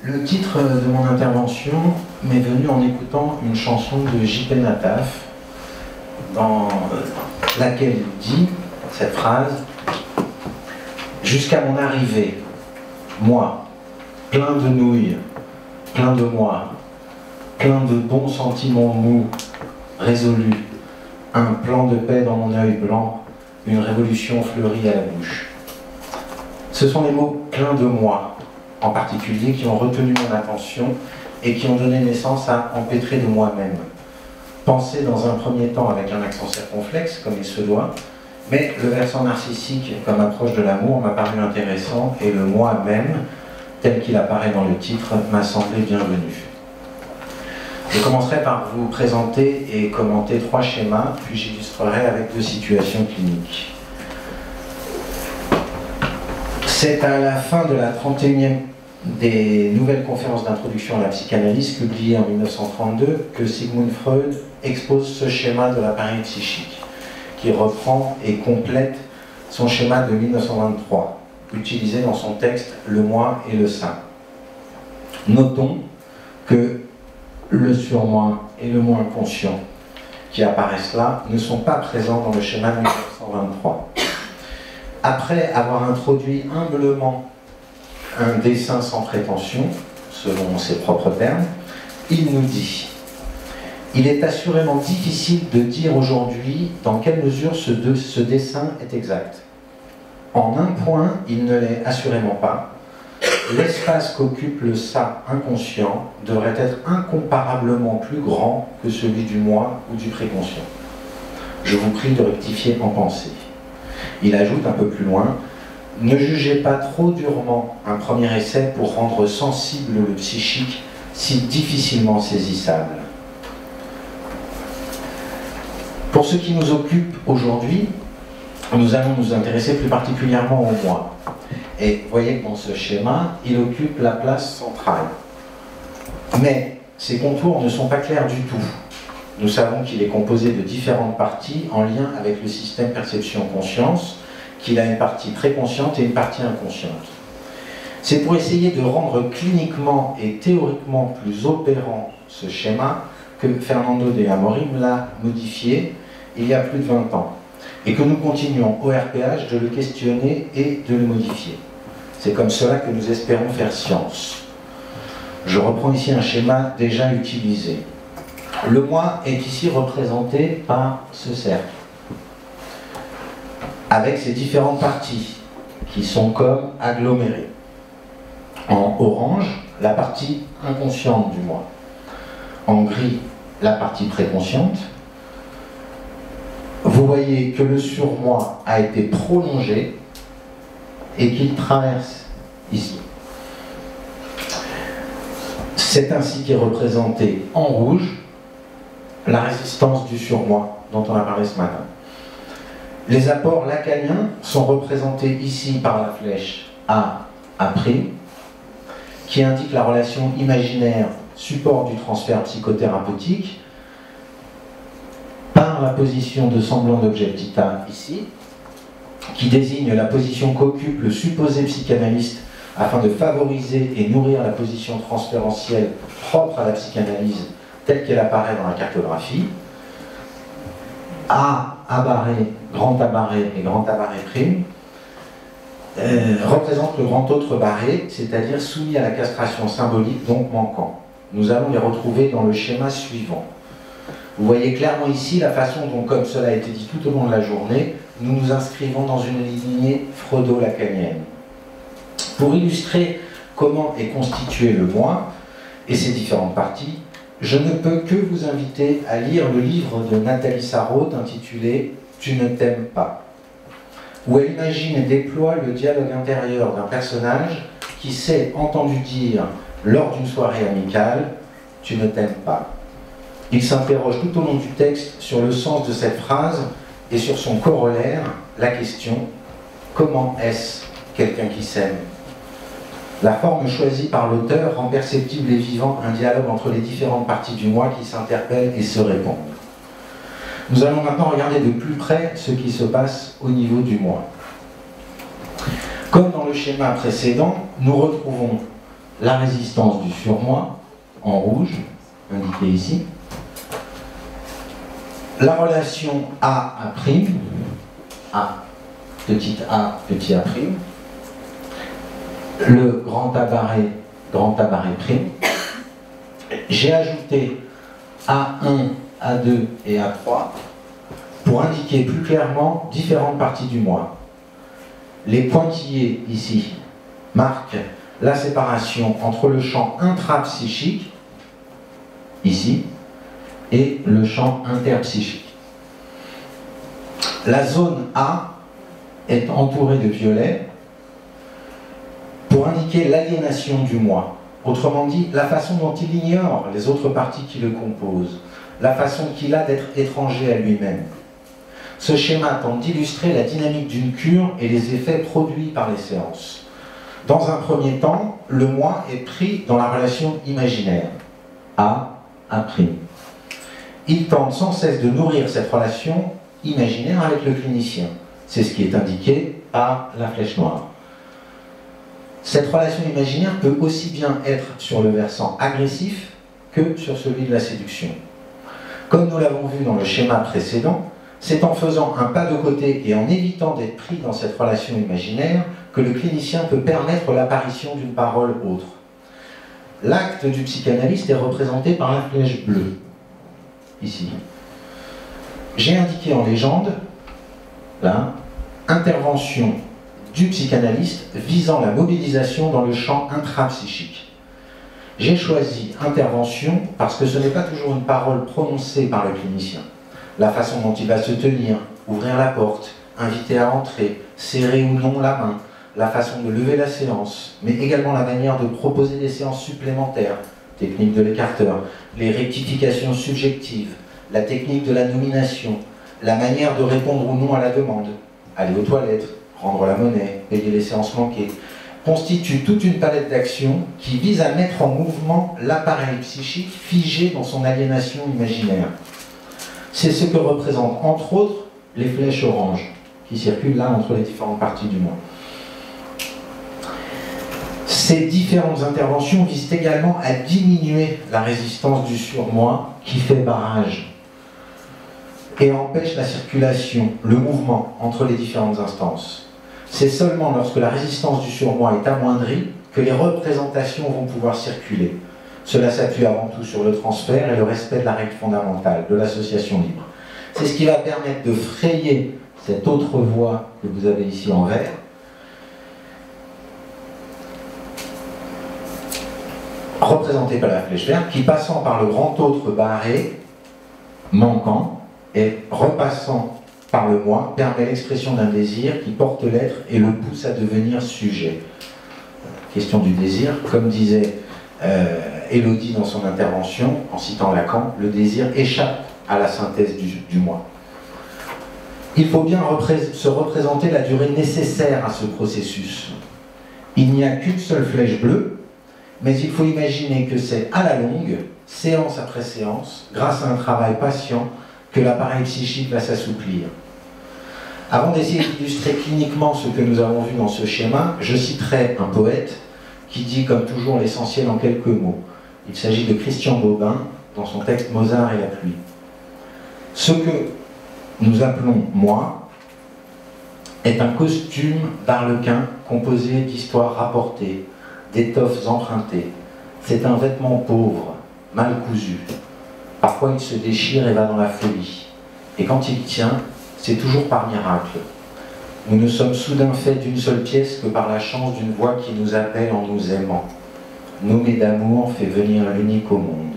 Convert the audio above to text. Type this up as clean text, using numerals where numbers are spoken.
Le titre de mon intervention m'est venu en écoutant une chanson de J.P. Nataf, dans laquelle il dit cette phrase: « Jusqu'à mon arrivée, moi, plein de nouilles, plein de moi, plein de bons sentiments mous, résolus, un plan de paix dans mon œil blanc, une révolution fleurie à la bouche. » Ce sont les mots « plein de moi » en particulier qui ont retenu mon attention et qui ont donné naissance à empêtrer de moi-même. Pensé dans un premier temps avec un accent circonflexe, comme il se doit, mais le versant narcissique comme approche de l'amour m'a paru intéressant et le moi-même, tel qu'il apparaît dans le titre, m'a semblé bienvenu. Je commencerai par vous présenter et commenter 3 schémas, puis j'illustrerai avec 2 situations cliniques. C'est à la fin de la 31e des nouvelles conférences d'introduction à la psychanalyse, publiées en 1932, que Sigmund Freud expose ce schéma de l'appareil psychique, qui reprend et complète son schéma de 1923, utilisé dans son texte « Le moi et le ça ». Notons que le surmoi et le moi inconscient qui apparaissent là ne sont pas présents dans le schéma de 1923. Après avoir introduit humblement un dessin sans prétention, selon ses propres termes, il nous dit: « Il est assurément difficile de dire aujourd'hui dans quelle mesure ce dessin est exact. En un point, il ne l'est assurément pas. L'espace qu'occupe le ça inconscient devrait être incomparablement plus grand que celui du moi ou du préconscient. Je vous prie de rectifier en pensée. » Il ajoute un peu plus loin: « Ne jugez pas trop durement un premier essai pour rendre sensible le psychique si difficilement saisissable. » Pour ce qui nous occupe aujourd'hui, nous allons nous intéresser plus particulièrement au moi. Et vous voyez que dans ce schéma, il occupe la place centrale. Mais ses contours ne sont pas clairs du tout. Nous savons qu'il est composé de différentes parties en lien avec le système perception-conscience, qu'il a une partie préconsciente et une partie inconsciente. C'est pour essayer de rendre cliniquement et théoriquement plus opérant ce schéma que Fernando de Amorim l'a modifié il y a plus de 20 ans, et que nous continuons au RPH de le questionner et de le modifier. C'est comme cela que nous espérons faire science. Je reprends ici un schéma déjà utilisé. Le moi est ici représenté par ce cercle, avec ses différentes parties, qui sont comme agglomérées. En orange, la partie inconsciente du moi. En gris, la partie préconsciente. Vous voyez que le surmoi a été prolongé et qu'il traverse ici. C'est ainsi qu'est représenté en rouge la résistance du surmoi dont on a parlé ce matin. Les apports lacaniens sont représentés ici par la flèche A', qui indique la relation imaginaire support du transfert psychothérapeutique, par la position de semblant d'objet petit a ici, qui désigne la position qu'occupe le supposé psychanalyste afin de favoriser et nourrir la position transférentielle propre à la psychanalyse telle qu'elle apparaît dans la cartographie. A barré, grand A barré et grand A barré prime représente le grand autre barré, c'est-à-dire soumis à la castration symbolique, donc manquant. Nous allons les retrouver dans le schéma suivant. Vous voyez clairement ici la façon dont, comme cela a été dit tout au long de la journée, nous nous inscrivons dans une lignée freudo-lacanienne. Pour illustrer comment est constitué le moi et ses différentes parties, je ne peux que vous inviter à lire le livre de Nathalie Sarraute intitulé « Tu ne t'aimes pas », où elle imagine et déploie le dialogue intérieur d'un personnage qui s'est entendu dire lors d'une soirée amicale « Tu ne t'aimes pas ». Il s'interroge tout au long du texte sur le sens de cette phrase et sur son corollaire, la question « Comment est-ce quelqu'un qui s'aime ?» La forme choisie par l'auteur rend perceptible et vivant un dialogue entre les différentes parties du moi qui s'interpellent et se répondent. Nous allons maintenant regarder de plus près ce qui se passe au niveau du moi. Comme dans le schéma précédent, nous retrouvons la résistance du surmoi, en rouge, indiquée ici, la relation A', A, petit a, petit A', le grand A barré prime. J'ai ajouté A1, A2 et A3 pour indiquer plus clairement différentes parties du moi. Les pointillés ici marquent la séparation entre le champ intrapsychique, ici, et le champ interpsychique. La zone A est entourée de violet pour indiquer l'aliénation du moi. Autrement dit, la façon dont il ignore les autres parties qui le composent, la façon qu'il a d'être étranger à lui-même. Ce schéma tente d'illustrer la dynamique d'une cure et les effets produits par les séances. Dans un premier temps, le moi est pris dans la relation imaginaire, A'. Il tente sans cesse de nourrir cette relation imaginaire avec le clinicien. C'est ce qui est indiqué par la flèche noire. Cette relation imaginaire peut aussi bien être sur le versant agressif que sur celui de la séduction. Comme nous l'avons vu dans le schéma précédent, c'est en faisant un pas de côté et en évitant d'être pris dans cette relation imaginaire que le clinicien peut permettre l'apparition d'une parole autre. L'acte du psychanalyste est représenté par la flèche bleue, ici. J'ai indiqué en légende, là, intervention du psychanalyste visant la mobilisation dans le champ intrapsychique. J'ai choisi intervention parce que ce n'est pas toujours une parole prononcée par le clinicien. La façon dont il va se tenir, ouvrir la porte, inviter à entrer, serrer ou non la main, la façon de lever la séance, mais également la manière de proposer des séances supplémentaires, technique de l'écarteur, les rectifications subjectives, la technique de la nomination, la manière de répondre ou non à la demande, aller aux toilettes, rendre la monnaie, payer les séances manquées, constitue toute une palette d'actions qui vise à mettre en mouvement l'appareil psychique figé dans son aliénation imaginaire. C'est ce que représentent entre autres les flèches oranges qui circulent là entre les différentes parties du moi. Ces différentes interventions visent également à diminuer la résistance du surmoi qui fait barrage et empêche la circulation, le mouvement entre les différentes instances. C'est seulement lorsque la résistance du surmoi est amoindrie que les représentations vont pouvoir circuler. Cela s'appuie avant tout sur le transfert et le respect de la règle fondamentale, de l'association libre. C'est ce qui va permettre de frayer cette autre voie que vous avez ici en vert, représentée par la flèche verte, qui passant par le grand autre barré, manquant, et repassant par le moi, permet l'expression d'un désir qui porte l'être et le pousse à devenir sujet. Question du désir, comme disait Élodie dans son intervention, en citant Lacan, le désir échappe à la synthèse du moi. Il faut bien se représenter la durée nécessaire à ce processus. Il n'y a qu'une seule flèche bleue, mais il faut imaginer que c'est à la longue, séance après séance, grâce à un travail patient, que l'appareil psychique va s'assouplir. Avant d'essayer d'illustrer cliniquement ce que nous avons vu dans ce schéma, je citerai un poète qui dit comme toujours l'essentiel en quelques mots. Il s'agit de Christian Bobin dans son texte Mozart et la pluie. Ce que nous appelons moi est un costume d'arlequin composé d'histoires rapportées, d'étoffes empruntées. C'est un vêtement pauvre, mal cousu. Parfois il se déchire et va dans la folie. Et quand il tient, c'est toujours par miracle. Nous ne sommes soudain faits d'une seule pièce que par la chance d'une voix qui nous appelle en nous aimant. Nommé d'amour fait venir l'unique au monde.